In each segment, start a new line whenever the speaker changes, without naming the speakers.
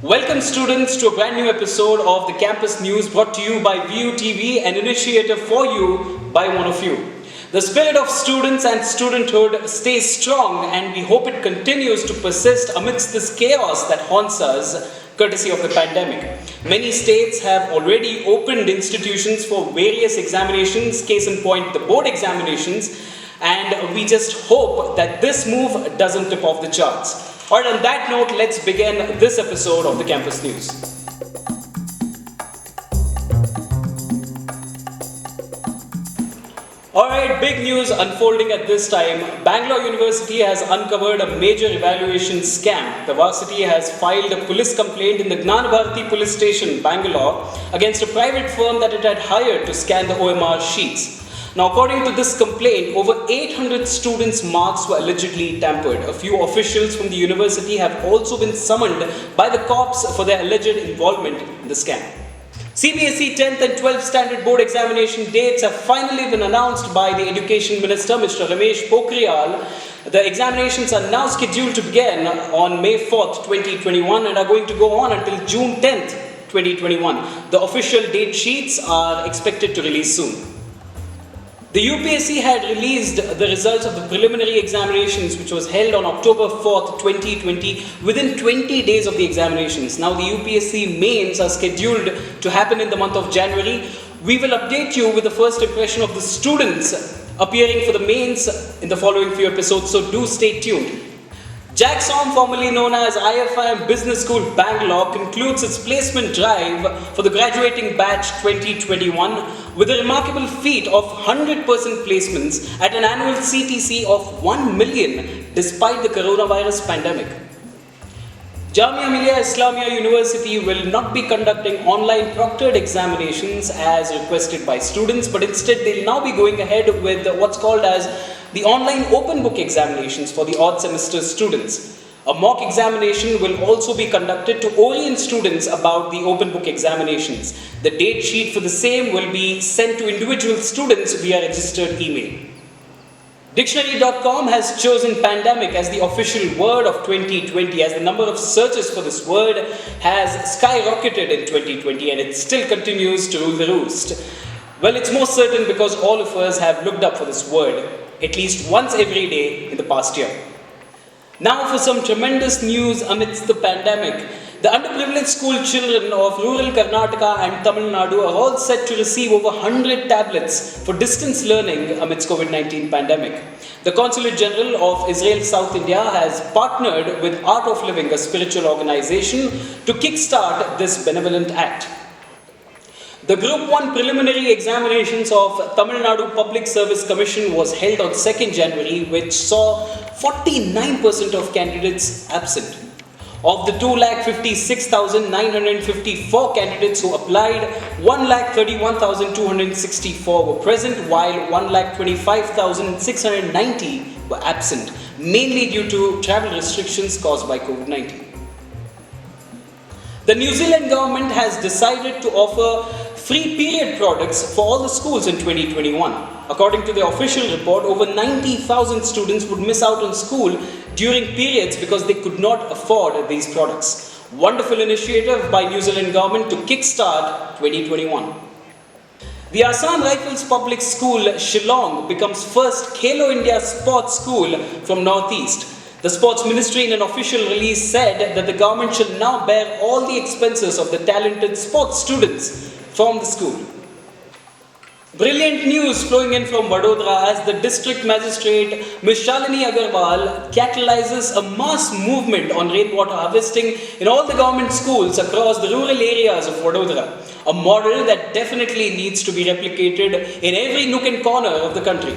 Welcome students to a brand new episode of the Campus News brought to you by VU TV, an initiative for you by one of you. The spirit of students and studenthood stays strong and we hope it continues to persist amidst this chaos that haunts us courtesy of the pandemic. Many states have already opened institutions for various examinations, case in point the board examinations, and we just hope that this move doesn't tip off the charts. Alright, on that note, let's begin this episode of the Campus News. Alright, big news unfolding at this time. Bangalore University has uncovered a major evaluation scam. The varsity has filed a police complaint in the Gnana Bharati police station, Bangalore, against a private firm that it had hired to scan the OMR sheets. Now, according to this complaint, over 800 students' marks were allegedly tampered. A few officials from the university have also been summoned by the cops for their alleged involvement in the scam. CBSE 10th and 12th Standard Board examination dates have finally been announced by the Education Minister, Mr. Ramesh Pokhriyal. The examinations are now scheduled to begin on May 4th, 2021 and are going to go on until June 10th, 2021. The official date sheets are expected to release soon. The UPSC had released the results of the preliminary examinations which was held on October 4th, 2020 within 20 days of the examinations. Now the UPSC mains are scheduled to happen in the month of January. We will update you with the first impression of the students appearing for the mains in the following few episodes, so do stay tuned. JAGSOM, formerly known as IFIM Business School Bangalore, concludes its placement drive for the graduating batch 2021 with a remarkable feat of 100% placements at an annual CTC of 1 million despite the coronavirus pandemic. Jamia Millia Islamia University will not be conducting online proctored examinations as requested by students, but instead they'll now be going ahead with what's called as the online open book examinations for the odd semester students. A mock examination will also be conducted to orient students about the open book examinations. The date sheet for the same will be sent to individual students via registered email. Dictionary.com has chosen pandemic as the official word of 2020 as the number of searches for this word has skyrocketed in 2020 and it still continues to rule the roost. Well, it's most certain because all of us have looked up for this word at least once every day in the past year. Now for some tremendous news amidst the pandemic. The underprivileged school children of rural Karnataka and Tamil Nadu are all set to receive over 100 tablets for distance learning amidst COVID-19 pandemic. The Consulate General of Israel South India has partnered with Art of Living, a spiritual organization, to kickstart this benevolent act. The Group 1 preliminary examinations of Tamil Nadu Public Service Commission was held on 2nd January, which saw 49% of candidates absent. Of the 2,56,954 candidates who applied, 1,31,264 were present, while 1,25,690 were absent, mainly due to travel restrictions caused by COVID-19. The New Zealand government has decided to offer free period products for all the schools in 2021. According to the official report, over 90,000 students would miss out on school during periods because they could not afford these products. Wonderful initiative by New Zealand government to kickstart 2021. The Assam Rifles Public School, Shillong, becomes first Khelo India sports school from Northeast. The Sports Ministry in an official release said that the government shall now bear all the expenses of the talented sports students from the school. Brilliant news flowing in from Vadodara as the district magistrate Ms. Shalini Agarwal catalyzes a mass movement on rainwater harvesting in all the government schools across the rural areas of Vadodara, a model that definitely needs to be replicated in every nook and corner of the country.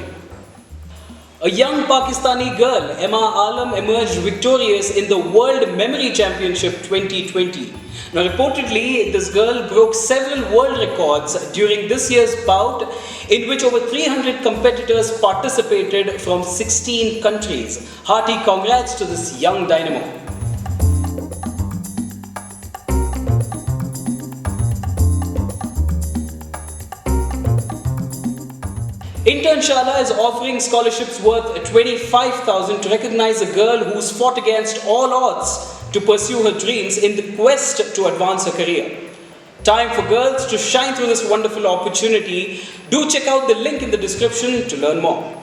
A young Pakistani girl, Emma Alam, emerged victorious in the World Memory Championship 2020. Now, reportedly, this girl broke several world records during this year's bout, in which over 300 competitors participated from 16 countries. Hearty congrats to this young dynamo. Internshala is offering scholarships worth $25,000 to recognize a girl who's fought against all odds to pursue her dreams in the quest to advance her career. Time for girls to shine through this wonderful opportunity. Do check out the link in the description to learn more.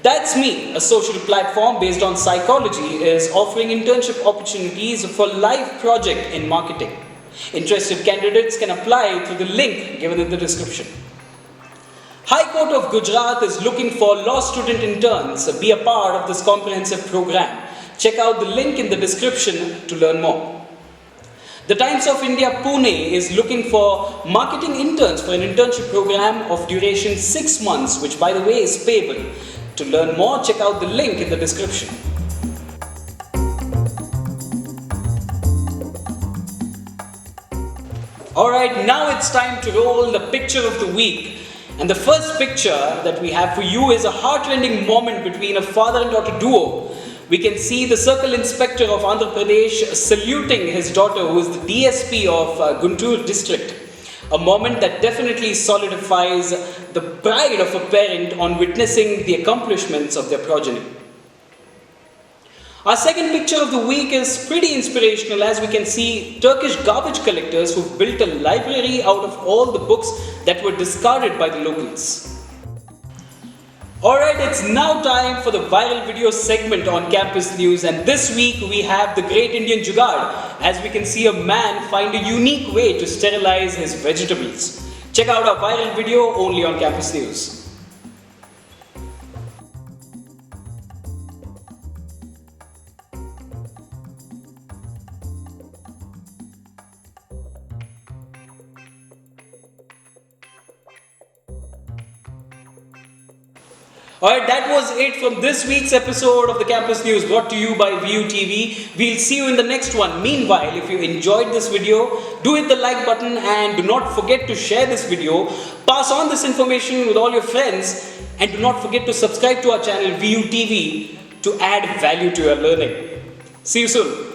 That's Me, a social platform based on psychology, is offering internship opportunities for live project in marketing. Interested candidates can apply through the link given in the description. High Court of Gujarat is looking for law student interns. Be a part of this comprehensive program. Check out the link in the description to learn more. The Times of India Pune is looking for marketing interns for an internship program of duration 6 months, which by the way is payable. To learn more, check out the link in the description. Alright, now it's time to roll the picture of the week. And the first picture that we have for you is a heart-rending moment between a father and daughter duo. We can see the Circle Inspector of Andhra Pradesh saluting his daughter, who is the DSP of Guntur district. A moment that definitely solidifies the pride of a parent on witnessing the accomplishments of their progeny. Our second picture of the week is pretty inspirational, as we can see Turkish garbage collectors who've built a library out of all the books that were discarded by the locals. Alright, it's now time for the viral video segment on Campus News, and this week we have the Great Indian Jugaad, as we can see a man find a unique way to sterilize his vegetables. Check out our viral video only on Campus News. Alright, that was it from this week's episode of the Campus News, brought to you by VU TV. We'll see you in the next one. Meanwhile, if you enjoyed this video, do hit the like button and do not forget to share this video. Pass on this information with all your friends, and do not forget to subscribe to our channel VU TV to add value to your learning. See you soon.